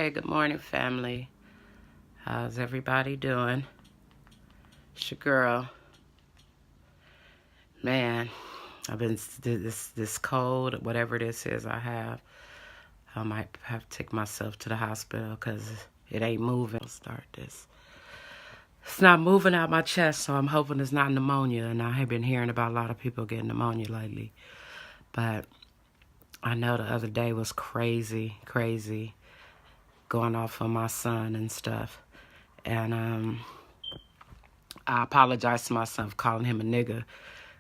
Hey, good morning, family. How's everybody doing? It's your girl. Man, I've been this cold, whatever this is I have. I might have to take myself to the hospital because it ain't moving. I'll start this. It's not moving out my chest, so I'm hoping it's not pneumonia. And I have been hearing about a lot of people getting pneumonia lately. But I know the other day was crazy, going off on my son and stuff. And I apologize to my son for calling him a nigga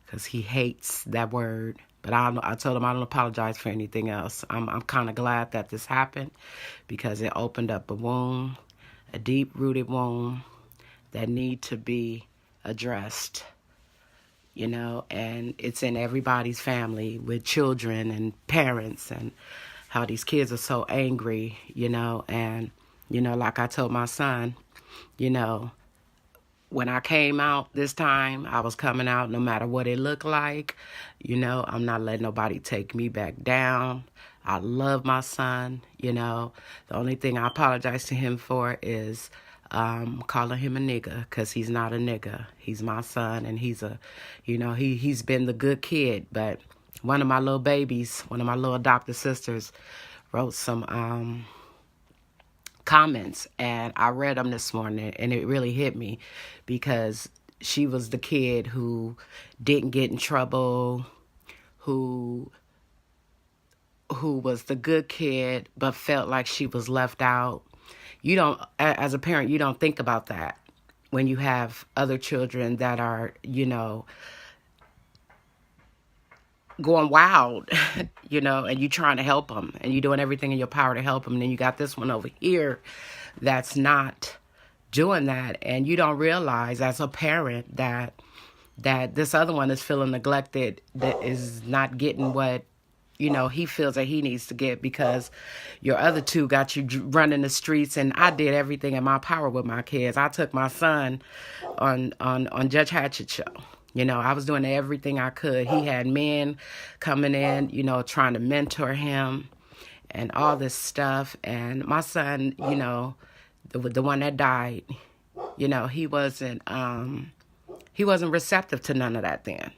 because he hates that word. But I told him I don't apologize for anything else. I'm kind of glad that this happened because it opened up a wound, a deep-rooted wound that need to be addressed, and it's in everybody's family with children and parents and how these kids are so angry, and, like I told my son, when I came out this time, I was coming out no matter what it looked like. I'm not letting nobody take me back down. I love my son, The only thing I apologize to him for is calling him a nigga because he's not a nigga. He's my son and he's he's been the good kid. But one of my little babies, one of my little adopted sisters wrote some comments, and I read them this morning, and it really hit me because she was the kid who didn't get in trouble, who was the good kid but felt like she was left out. You don't, as a parent, you don't think about that when you have other children that are, going wild, and you trying to help them and you doing everything in your power to help them. And then you got this one over here that's not doing that. And you don't realize as a parent that this other one is feeling neglected, that is not getting what, he feels that he needs to get because your other two got you running the streets. And I did everything in my power with my kids. I took my son on Judge Hatchet show. I was doing everything I could. He had men coming in, trying to mentor him and all this stuff. And my son, the one that died, he wasn't receptive to none of that then,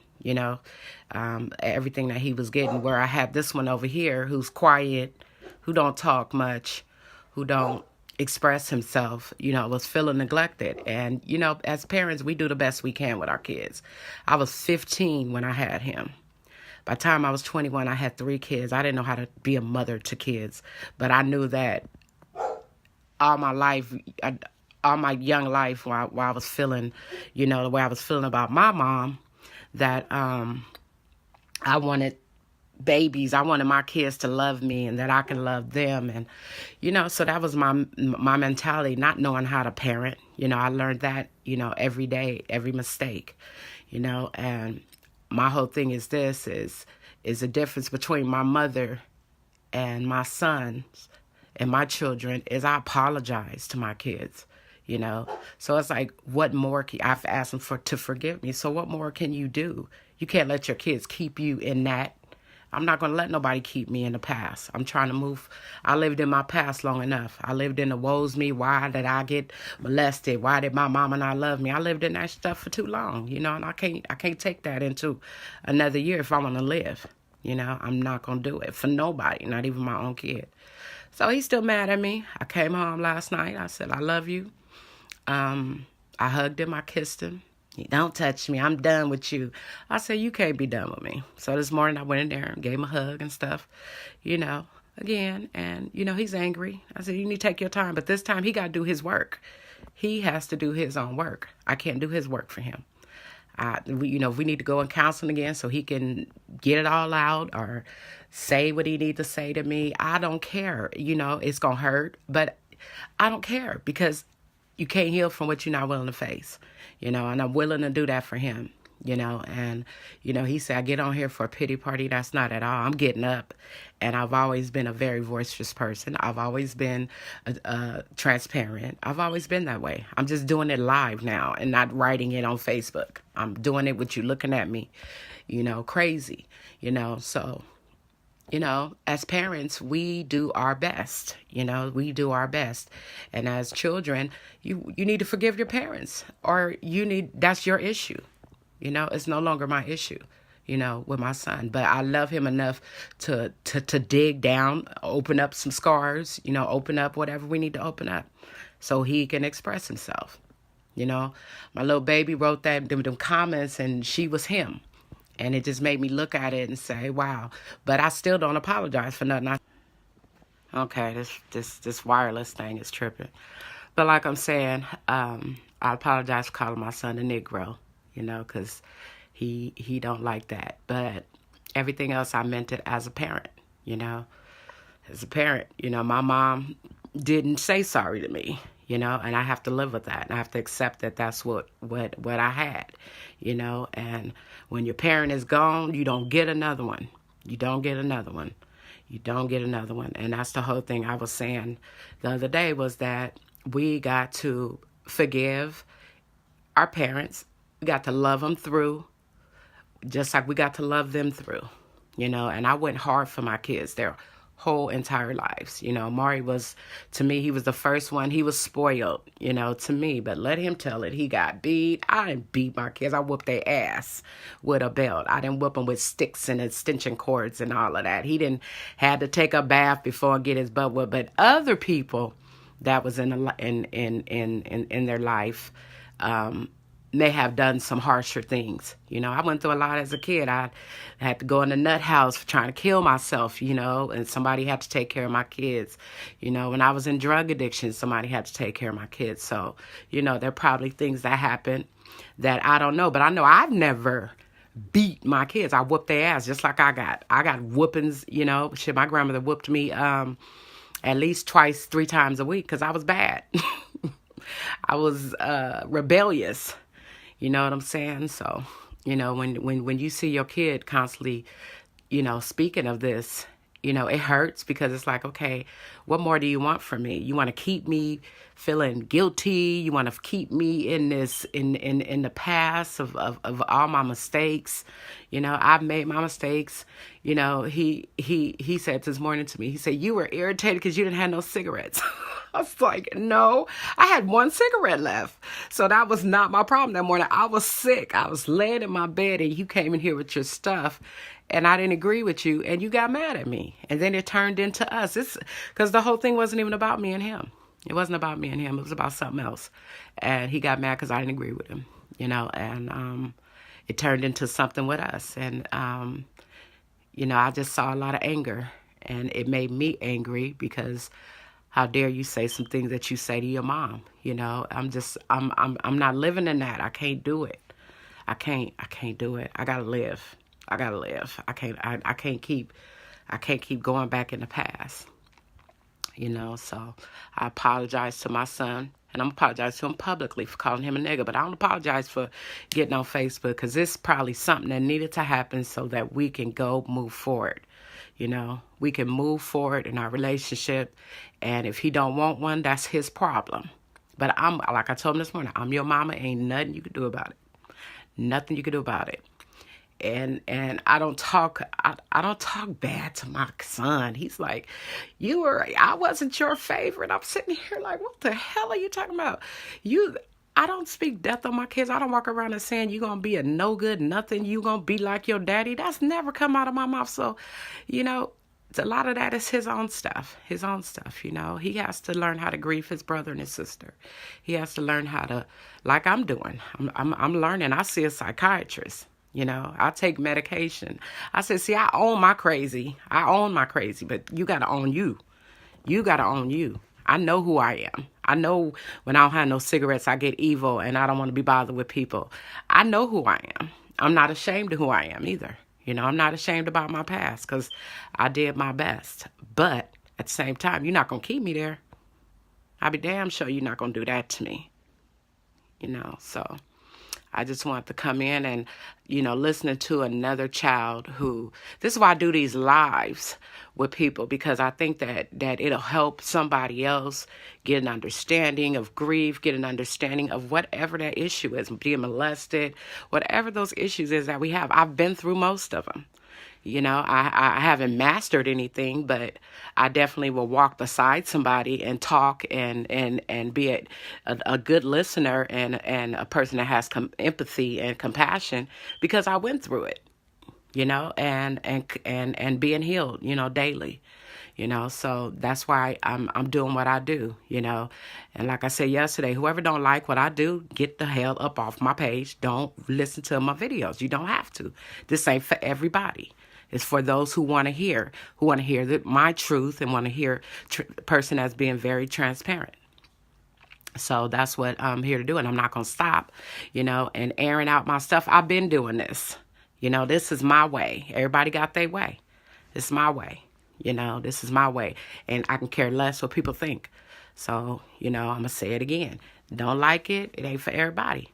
everything that he was getting, where I had this one over here who's quiet, who don't talk much, who don't express himself, was feeling neglected. And, as parents, we do the best we can with our kids. I was 15 when I had him. By the time I was 21, I had 3 kids. I didn't know how to be a mother to kids, but I knew that all my life, all my young life, while I was feeling, the way I was feeling about my mom, that I wanted babies. I wanted my kids to love me and that I can love them. And, so that was my mentality, not knowing how to parent. I learned that, every day, every mistake, and my whole thing is this is the difference between my mother and my sons and my children is I apologize to my kids. So it's like, what more I've asked them to forgive me. So what more can you do? You can't let your kids keep you in that. I'm not going to let nobody keep me in the past. I'm trying to move. I lived in my past long enough. I lived in the woes me. Why did I get molested? Why did my mama not love me? I lived in that stuff for too long, and I can't take that into another year if I want to live. I'm not going to do it for nobody, not even my own kid. So he's still mad at me. I came home last night. I said, I love you. I hugged him. I kissed him. Don't touch me. I'm done with you. I said, you can't be done with me. So this morning I went in there and gave him a hug and stuff, again. And, he's angry. I said, you need to take your time. But this time he got to do his work. He has to do his own work. I can't do his work for him. We need to go in counseling again so he can get it all out or say what he needs to say to me. I don't care. It's going to hurt. But I don't care because you can't heal from what you're not willing to face, and I'm willing to do that for him, and, he said, I get on here for a pity party. That's not at all. I'm getting up, and I've always been a very boisterous person. I've always been transparent. I've always been that way. I'm just doing it live now and not writing it on Facebook. I'm doing it with you looking at me, crazy, so as parents, we do our best. We do our best. And as children, you need to forgive your parents, or that's your issue. It's no longer my issue, with my son. But I love him enough to dig down, open up some scars, open up whatever we need to open up so he can express himself. My little baby wrote them comments, and she was him. And it just made me look at it and say, wow. But I still don't apologize for nothing. Okay, this wireless thing is tripping. But like I'm saying, I apologize for calling my son a Negro, because he don't like that. But everything else, I meant it as a parent, As a parent, my mom didn't say sorry to me, and I have to live with that. And I have to accept that that's what I had, and when your parent is gone, you don't get another one. You don't get another one. You don't get another one. And that's the whole thing I was saying the other day, was that we got to forgive our parents. We got to love them through, just like we got to love them through, and I went hard for my kids their whole entire lives. Mari was, to me, he was the first one. He was spoiled, to me, but let him tell it. He got beat. I didn't beat my kids. I whooped their ass with a belt. I didn't whoop them with sticks and extension cords and all of that. He didn't had to take a bath before and get his butt whooped. But other people that was in their life, may have done some harsher things. I went through a lot as a kid. I had to go in the nut house for trying to kill myself, and somebody had to take care of my kids. When I was in drug addiction, somebody had to take care of my kids. So, there are probably things that happened that I don't know. But I know I've never beat my kids. I whooped their ass just like I got whoopings, Shit, my grandmother whooped me at least twice, 3 times a week because I was bad. I was rebellious. You know what I'm saying? So, when you see your kid constantly, speaking of this, it hurts, because it's like, okay, what more do you want from me? You want to keep me feeling guilty? You want to keep me in this, in the past of all my mistakes? I've made my mistakes. He said this morning to me, he said, you were irritated because you didn't have no cigarettes. I was like, no, I had 1 cigarette left. So that was not my problem that morning. I was sick. I was laying in my bed, and you came in here with your stuff, and I didn't agree with you, and you got mad at me. And then it turned into us. It's because the whole thing wasn't even about me and him. It wasn't about me and him. It was about something else. And he got mad because I didn't agree with him, and it turned into something with us. And, I just saw a lot of anger, and it made me angry because how dare you say some things that you say to your mom? I'm not living in that. I can't do it. I can't do it. I gotta live. I can't keep going back in the past. So I apologize to my son, and I'm apologize to him publicly for calling him a nigga, but I don't apologize for getting on Facebook, because this is probably something that needed to happen so that we can move forward. We can move forward in our relationship, and if he don't want one, that's his problem. But like I told him this morning, I'm your mama. Ain't nothing you can do about it. Nothing you can do about it. And I don't talk bad to my son. He's like, I wasn't your favorite. I'm sitting here like, what the hell are you talking about? I don't speak death on my kids. I don't walk around and saying you're going to be a no good nothing. You're going to be like your daddy. That's never come out of my mouth. So, a lot of that is his own stuff. He has to learn how to grieve his brother and his sister. He has to learn how to, like I'm doing. I'm learning. I see a psychiatrist. I take medication. I said, see, I own my crazy, but you got to own you. You got to own you. I know who I am. I know when I don't have no cigarettes, I get evil and I don't want to be bothered with people. I know who I am. I'm not ashamed of who I am either. I'm not ashamed about my past because I did my best. But at the same time, you're not going to keep me there. I'll be damn sure you're not going to do that to me. So I just want to come in and, listening to another child this is why I do these lives with people, because I think that it'll help somebody else get an understanding of grief, get an understanding of whatever that issue is, being molested, whatever those issues is that we have. I've been through most of them. You know, I haven't mastered anything, but I definitely will walk beside somebody and talk and be a good listener and a person that has empathy and compassion because I went through it, you know, and being healed, you know, daily. You know, so that's why I'm doing what I do, you know. And like I said yesterday, whoever don't like what I do, get the hell up off my page. Don't listen to my videos. You don't have to. This ain't for everybody. It's for those who want to hear my truth and want to hear a person that's being very transparent. So that's what I'm here to do, and I'm not going to stop, you know, and airing out my stuff. I've been doing this. You know, this is my way. Everybody got their way. It's my way. You know, this is my way, and I can care less what people think. So, you know, I'm going to say it again. Don't like it, it ain't for everybody.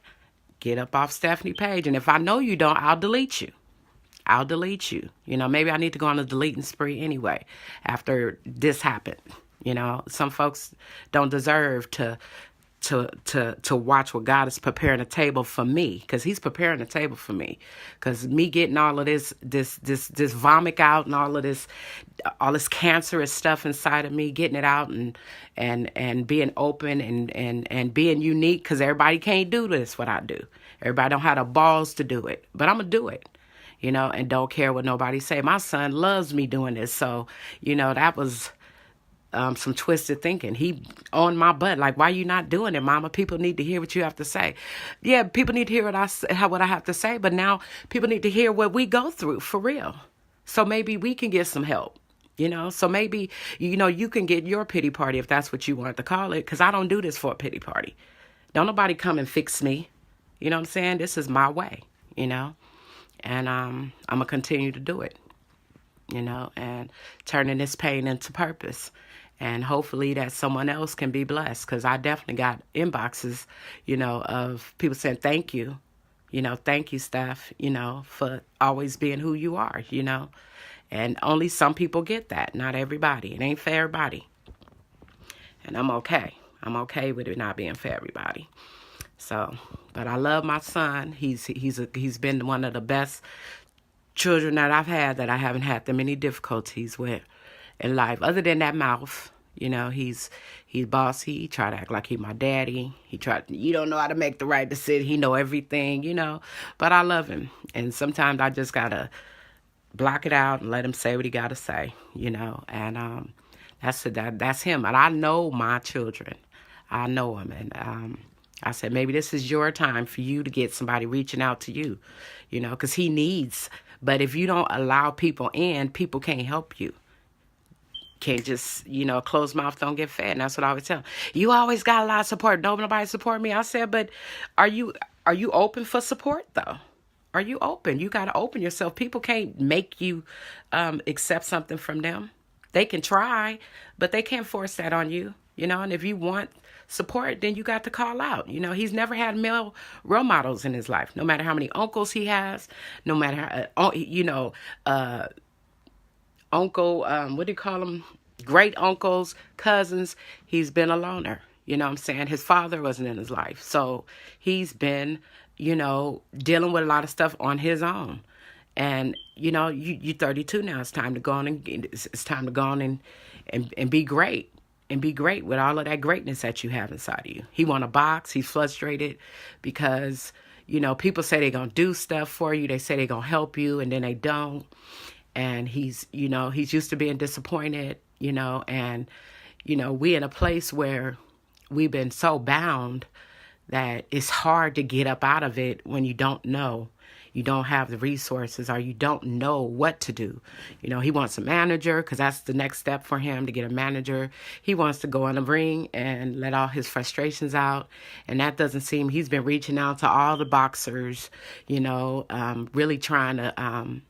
Get up off Stephanie Page, and if I know you don't, I'll delete you. I'll delete you. You know, maybe I need to go on a deleting spree anyway after this happened. You know, some folks don't deserve to watch what God is preparing a table for me, because he's preparing a table for me, because me getting all of this vomit out and all this cancerous stuff inside of me, getting it out and being open and being unique, because everybody can't do this what I do. Everybody don't have the balls to do it, but I'm gonna do it, you know, and don't care what nobody say. My son loves me doing this, so you know that was some twisted thinking. He on my butt, like, why you not doing it, mama? People need to hear what you have to say. Yeah, people need to hear what I have to say, but now people need to hear what we go through for real. So maybe we can get some help, you know? So maybe, you know, you can get your pity party if that's what you want to call it, because I don't do this for a pity party. Don't nobody come and fix me. You know what I'm saying? This is my way, you know? And I'm going to continue to do it, you know, and turning this pain into purpose. And hopefully that someone else can be blessed, because I definitely got inboxes, you know, of people saying thank you, Steph, you know, for always being who you are, you know. And only some people get that, not everybody. It ain't for everybody. And I'm okay. I'm okay with it not being for everybody. So, but I love my son. He's been one of the best children that I've had, that I haven't had that many difficulties with in life, other than that mouth. You know, he's bossy. He try to act like he my daddy. You don't know how to make the right decision. He know everything, you know, but I love him. And sometimes I just gotta block it out and let him say what he gotta say, you know. And that's him. And I know my children. I know them. And I said, maybe this is your time for you to get somebody reaching out to you, you know, because he needs. But if you don't allow people in, people can't help you. Can't just, you know, closed mouth don't get fed. And that's what I always tell them. You always got a lot of support. Don't nobody support me. I said, but are you open for support, though? Are you open? You got to open yourself. People can't make you accept something from them. They can try, but they can't force that on you, you know. And if you want support, then you got to call out. You know, he's never had male role models in his life, no matter how many uncles he has, no matter how, you know, uncle, what do you call them? Great uncles, cousins. He's been a loner. You know what I'm saying? His father wasn't in his life. So he's been, you know, dealing with a lot of stuff on his own. And, you know, you're 32 now. It's time to go on and be great. And be great with all of that greatness that you have inside of you. He want a box. He's frustrated because, you know, people say they're going to do stuff for you. They say they're going to help you, and then they don't. And he's used to being disappointed, you know, and, you know, we in a place where we've been so bound that it's hard to get up out of it when you don't know. You don't have the resources, or you don't know what to do. You know, he wants a manager, because that's the next step for him, to get a manager. He wants to go in the ring and let all his frustrations out. And that doesn't seem, he's been reaching out to all the boxers, you know, really trying to,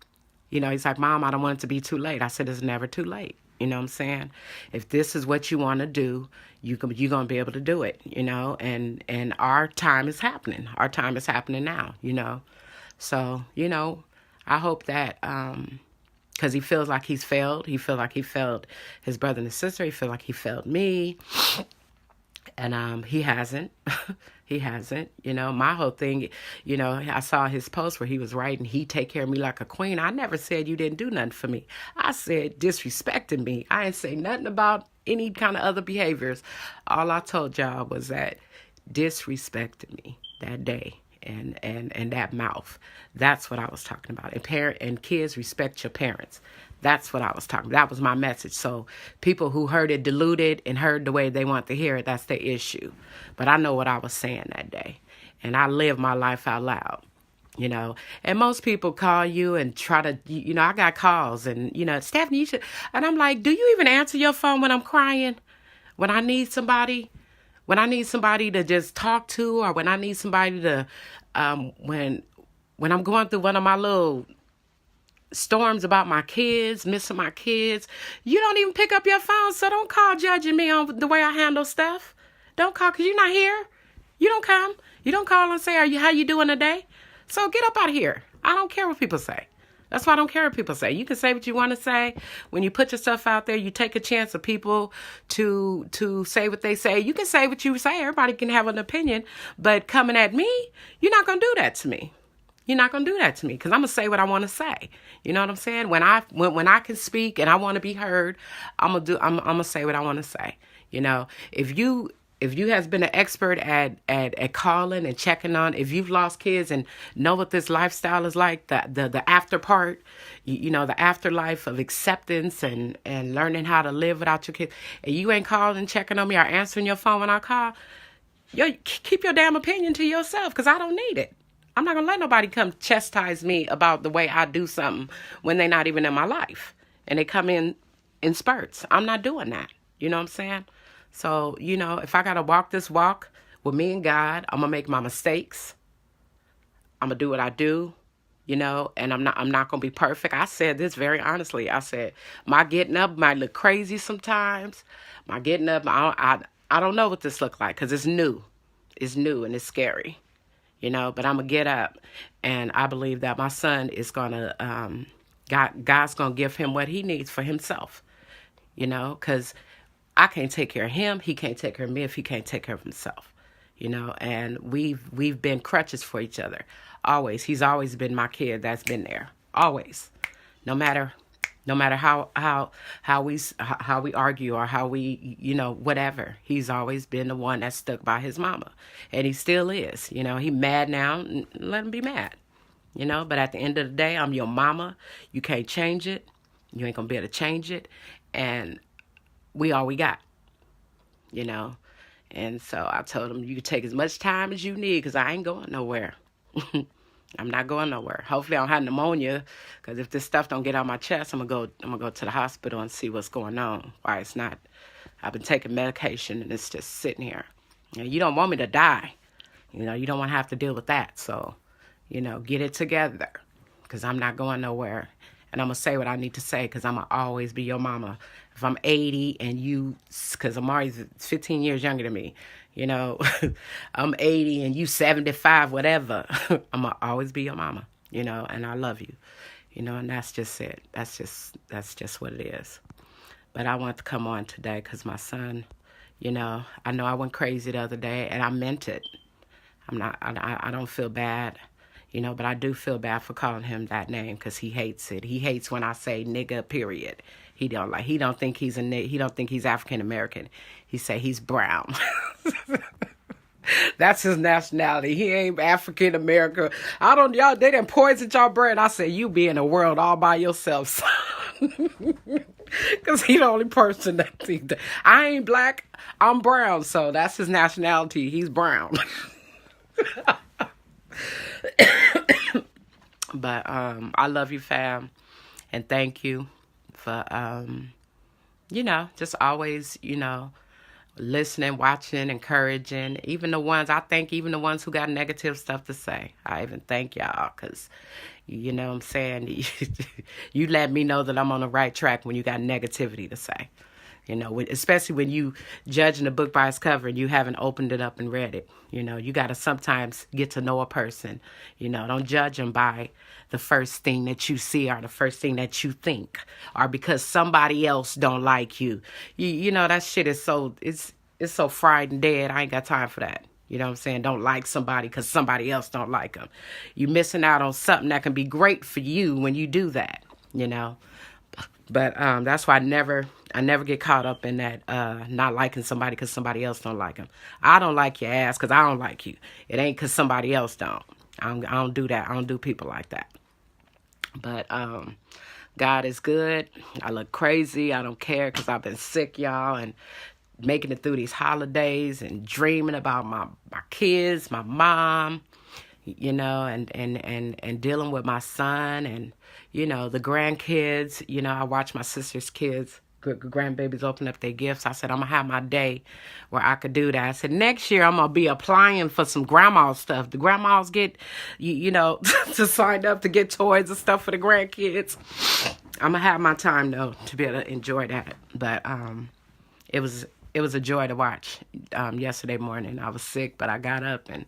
you know, he's like, Mom, I don't want it to be too late. I said, it's never too late. You know what I'm saying? If this is what you want to do, you're going to be able to do it, you know, and our time is happening. Our time is happening now, you know. So, you know, I hope that, because he feels like he's failed. He feels like he failed his brother and his sister. He feels like he failed me. And he hasn't. He hasn't. My whole thing, I saw his post where he was writing, he take care of me like a queen. I never said you didn't do nothing for me. I said disrespecting me. I didn't say nothing about any kind of other behaviors. All I told y'all was that disrespected me that day. And that mouth. That's what I was talking about. And kids, respect your parents. That's what I was talking about. That was my message. So people who heard it diluted and heard the way they want to hear it, that's their issue. But I know what I was saying that day. And I live my life out loud. And most people call you and try to, I got calls and, Stephanie, you should. And I'm like, do you even answer your phone when I'm crying? When I need somebody? When I need somebody to just talk to, or when I need somebody to, when I'm going through one of my little storms about my kids, missing my kids, you don't even pick up your phone. So don't call judging me on the way I handle stuff. Don't call because you're not here. You don't come. You don't call and say, how you doing today? So get up out of here. I don't care what people say. That's why I don't care what people say. You can say what you want to say. When you put yourself out there, you take a chance of people to say what they say. You can say what you say. Everybody can have an opinion. But coming at me, you're not going to do that to me. You're not going to do that to me because I'm going to say what I want to say. You know what I'm saying? When I can speak and I want to be heard, I'm going to say what I want to say. If you has been an expert at calling and checking on, if you've lost kids and know what this lifestyle is like, the after part, the afterlife of acceptance and learning how to live without your kids, and you ain't calling and checking on me or answering your phone when I call, keep your damn opinion to yourself because I don't need it. I'm not going to let nobody come chastise me about the way I do something when they're not even in my life and they come in spurts. I'm not doing that. You know what I'm saying? So, if I got to walk this walk with me and God, I'm going to make my mistakes. I'm going to do what I do, and I'm not going to be perfect. I said this very honestly. I said, my getting up might look crazy sometimes. My getting up, I don't know what this look like because it's new. It's new and it's scary, but I'm going to get up. And I believe that my son is going to, God's going to give him what he needs for himself, because I can't take care of him. He can't take care of me if he can't take care of himself, and we've been crutches for each other. Always. He's always been my kid that's been there. Always. No matter how we argue or how we, whatever. He's always been the one that stuck by his mama. And he still is. He mad now. Let him be mad. But at the end of the day, I'm your mama. You can't change it. You ain't going to be able to change it. And we all we got, And so I told him, you can take as much time as you need because I ain't going nowhere. I'm not going nowhere. Hopefully I don't have pneumonia because if this stuff don't get out my chest, I'm gonna go to the hospital and see what's going on. Why it's not. I've been taking medication and it's just sitting here. You don't want me to die. You don't want to have to deal with that. So, get it together because I'm not going nowhere. And I'm going to say what I need to say because I'm going to always be your mama. If I'm 80 and because Amari's 15 years younger than me, I'm 80 and you 75, whatever. I'm going to always be your mama, and I love you, and that's just it. That's just what it is. But I want to come on today because my son, I know I went crazy the other day and I meant it. I don't feel bad. But I do feel bad for calling him that name because he hates it. He hates when I say nigga, period. He don't think he's he don't think he's African American. He say he's brown. That's his nationality. He ain't African American. They done poisoned y'all brain. I said, you be in the world all by yourself, son. Because he the only person that thinks that. I ain't black, I'm brown. So that's his nationality. He's brown. But I love you, fam, and thank you for just always listening, watching, encouraging. Even the ones who got negative stuff to say, I even thank y'all because what I'm saying, you let me know that I'm on the right track when you got negativity to say. Especially when you judging a book by its cover and you haven't opened it up and read it. You got to sometimes get to know a person. Don't judge them by the first thing that you see or the first thing that you think or because somebody else don't like you. That shit is so, it's so fried and dead. I ain't got time for that. You know what I'm saying? Don't like somebody because somebody else don't like them. You're missing out on something that can be great for you when you do that, you know. But that's why I never get caught up in that not liking somebody because somebody else don't like them. I don't like your ass because I don't like you. It ain't because somebody else don't. I don't do that. I don't do people like that. But God is good. I look crazy. I don't care because I've been sick, y'all, and making it through these holidays and dreaming about my kids, my mom, you know, and dealing with my son and, you know, the grandkids. You know, I watch my sister's kids, grandbabies open up their gifts. I said, I'm going to have my day where I could do that. I said, next year I'm going to be applying for some grandma stuff. The grandmas get, you know, to sign up to get toys and stuff for the grandkids. I'm going to have my time, though, to be able to enjoy that. But it was a joy to watch yesterday morning. I was sick, but I got up and,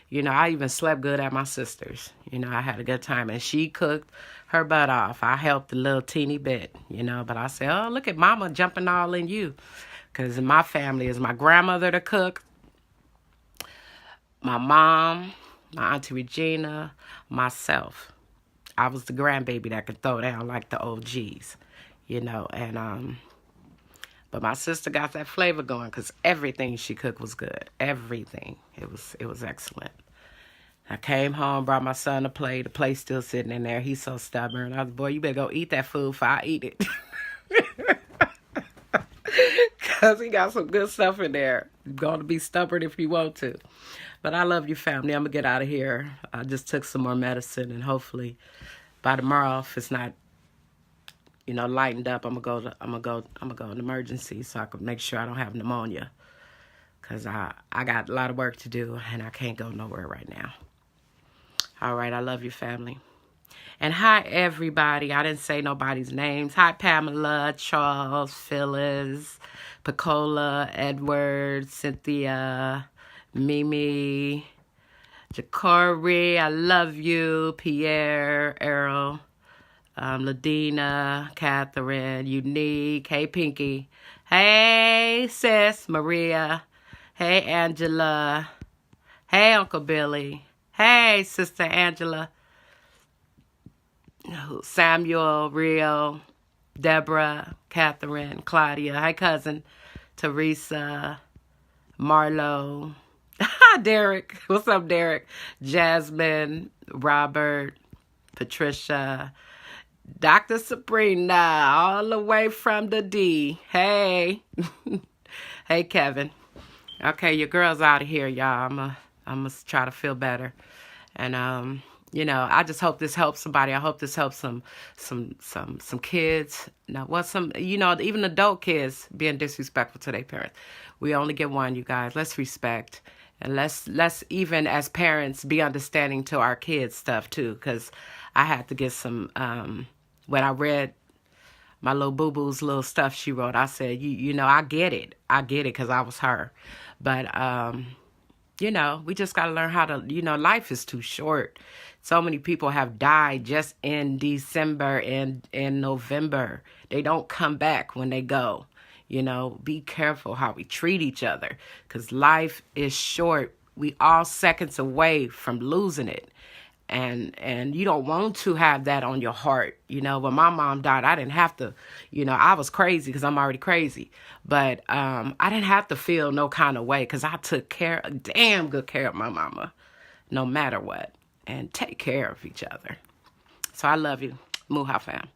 you know, I even slept good at my sister's. You know, I had a good time. And she cooked her butt off. I helped a little teeny bit, you know. But I said, oh, look at mama jumping all in you. Because in my family, is my grandmother to cook, my mom, my Auntie Regina, myself. I was the grandbaby that could throw down like the OGs, you know. And but my sister got that flavor going because everything she cooked was good. Everything. It was excellent. I came home, brought my son a plate. The plate's still sitting in there. He's so stubborn. I was, boy, you better go eat that food before I eat it. Because he got some good stuff in there. You're going to be stubborn if you want to. But I love you, family. I'm going to get out of here. I just took some more medicine, and hopefully by tomorrow, if it's not, you know, lightened up, I'm gonna go in emergency so I can make sure I don't have pneumonia. Cause I got a lot of work to do and I can't go nowhere right now. All right, I love you, family. And hi, everybody. I didn't say nobody's names. Hi, Pamela, Charles, Phyllis, Picola, Edward, Cynthia, Mimi, Jacori, I love you, Pierre, Errol, Ladina, Catherine, Unique, hey, Pinky, hey, sis, Maria, hey, Angela, hey, Uncle Billy, hey, Sister Angela, Samuel, Rio, Deborah, Catherine, Claudia, hi, cousin, Teresa, Marlo, Derek, what's up, Derek, Jasmine, Robert, Patricia, Dr. Sabrina, all the way from the D. Hey. Hey, Kevin. Okay, your girl's out of here, y'all. I'm gonna try to feel better. And you know, I just hope this helps somebody. I hope this helps some kids. Now, you know, even adult kids being disrespectful to their parents. We only get one, you guys. Let's respect. And let's even as parents be understanding to our kids stuff too, because I had to get some when I read my little boo-boo's little stuff she wrote, I said, you know, I get it because I was her. But you know, we just got to learn how to, you know, life is too short. So many people have died just in December and in November. They don't come back when they go. You know, be careful how we treat each other because life is short. We all seconds away from losing it. And you don't want to have that on your heart. You know, when my mom died, I didn't have to, you know, I was crazy because I'm already crazy. But I didn't have to feel no kind of way because I took damn good care of my mama no matter what. And take care of each other. So I love you. Muha fam.